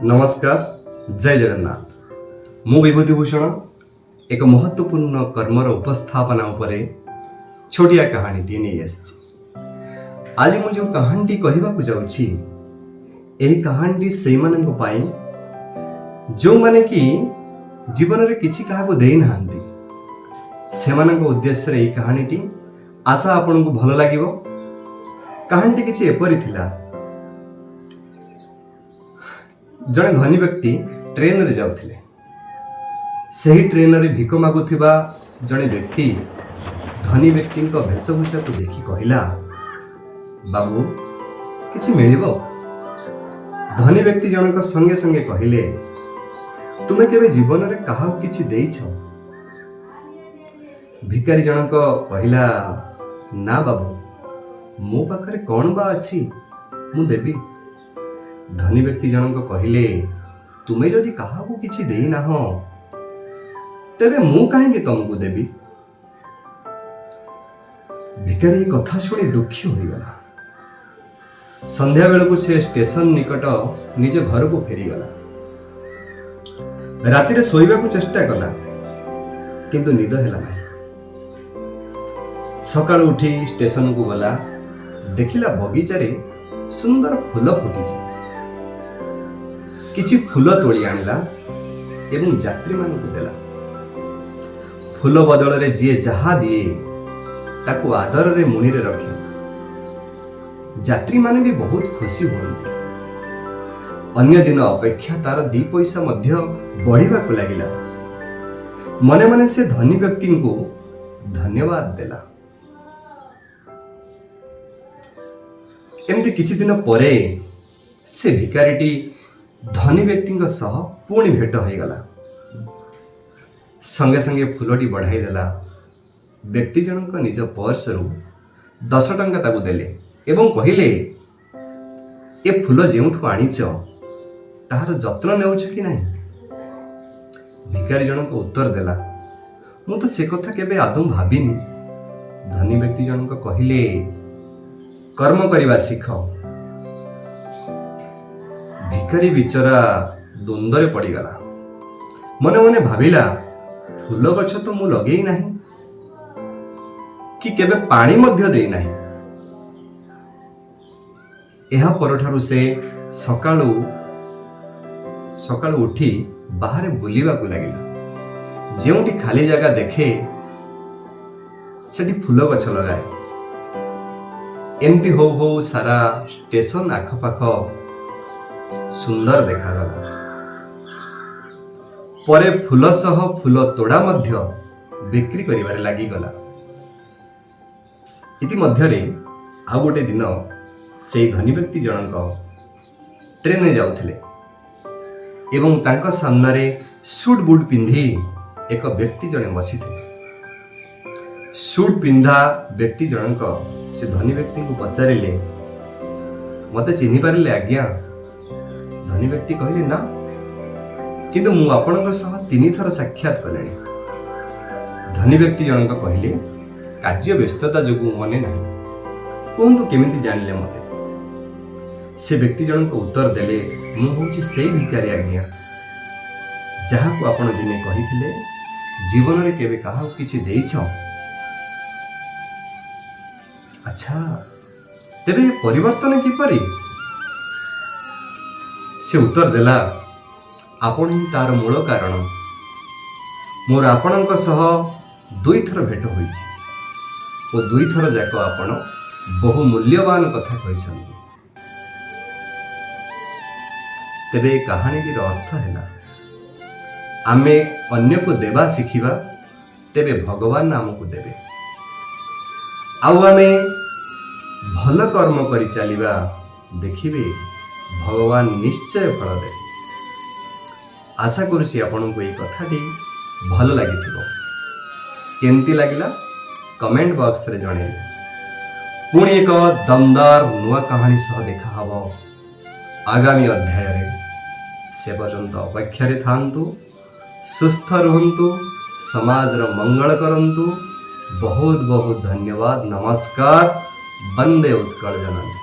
नमस्कार, जय जगन्नाथ। मु विभूतिभूषण एक महत्वपूर्ण कर्मर उपस्थापना उपरे छोटिया कहानी नहीं आसी। आज मु जो कहानी कहवा जाऊँगी यही कहानी से जो माने कि जीवन में किसी क्या देना से उद्देश्य यही कहानी आशा आपन को भल लगे। कहानी किसी एपरी थिला। जड़े धनी व्यक्ति ट्रेन रे जाउथिले। सही ट्रेन रे भिक मागुथिबा जड़े व्यक्ति धनी व्यक्ति वेशभूषा को देखी कहला, बाबू किछि मिलिबो? धनी व्यक्ति जनक संगे संगे कहले, तुमे केबे जीवन रे काहा किछि देइछ? भिकारी जनक कहला, ना बाबू मो पाखरे कोन बा अछि मु देबी। धनी व्यक्ति जनक कहले, तुमे जदि काहाकू किछि देई ना हो तेबे मु काहेकि तुमको देबी। भिकारी कथा शुणी दुखी हो गला। संध्या बेलू से स्टेशन निकट निज घर को फेरीगला। राति शोइबा को चेष्टा कला किंतु निद हैला नहीं। सकाळ उठी स्टेशन को गला, देखिला बगीचारे सुंदर फूल फुटी। किछि फूल तोड़ी आनिला एवं यात्री मान को देला। फूल बदल रे जी जहा दिए ताकू आदर रे मुनि रे रखे। यात्री माने भी बहुत खुशी होती। अन्य दिन अपेक्षा तार 2 पैसा मध्य बढ़िबा को लागिला। मने मने से धनी व्यक्ति को धन्यवाद देला। एमती किछि दिन परे से भिकारीटी धनी व्यक्ति सह पुणी भेट हो गला। संगे संगे फूलटी बढ़ाई देला। व्यक्ति जनक निज पर्स रु 10 टंका ताकू देले एवं कहिले, ए फूल जेउठु आनिच ताहार जत्न नेउछ कि नहीं? भिकारी जनक उत्तर देला, मु तो से कथा केबे आदौ भाबिनी। धनी व्यक्ति जनक कहिले, कर्म करिवा सिख। भिकारी बिचरा द्वंद्व पड़ीगला। मने मने भाविला, फूल गछ तो मु लगेई नाही कि केबे पानी मध्य देई नाही। एहा परठारु से सकाळू उठी बाहर बुलिबा को लागिला। जेउठी खाली जगह देखे सेठी फूल गछ लगाए। एमती हो हो सारा स्टेशन आखपाख सुंदर देखागला। परे फूल सह फूल तोड़ा मध्य बिक्री करिबारे लागिगला। इति मध्यरे आ गोटे दिन से धनी व्यक्ति जनक ट्रेन में जाउथिले एवं तांको सामने रे सूट बूट पिंधि एक व्यक्ति जने बसिथिले। सूट पिंधा व्यक्ति जनक से धनी व्यक्ति को पचारिले, मते चिन्हि पारिले आज्ञा? धनी व्यक्ति कहले, ना किंतु मु आपनक सह 3 थर साक्षात कलेनी। धनी व्यक्ति जनक कहले, कार्य व्यस्तता जोगु मने नाही, कोंतु केमिति जानिले मते? से व्यक्ति जनक उत्तर देले, मु होछि सेई भिकारी आज्ञा, जहा को आपण दिने कहिथिले जीवन रे केबे काहा किछि देइछ। अच्छा तेबे परिवर्तन किपरि? से उत्तर देला, आपण ही तार मूल कारण। मोर आपणक सह 2 थर भेट होइछि ओ 2 थर जाक आपण बहु मूल्यवान कथा कहिसंती। तेबे कहानी अर्थ हैला, आमे अन्य को देवा शिखिबा तेबे भगवान आमको देबे। आउ आमे भल कर्म करि चलिबा देखिबे भगवान निश्चय फल देबे। आशा करुछि आपनको ये कथाटी भल लागिथिबो। केमती लागिला कमेंट बॉक्स रे जणेइबे। पुणी एक दमदार नुआ कहानी सह देखा हबो आगामी अध्याय रे। से पर्यंत अपेक्षा रे थांतु, सुस्थ रहंतु, समाज रो मंगल करंतु। बहुत बहुत धन्यवाद। नमस्कार। वंदे उत्कल जननी।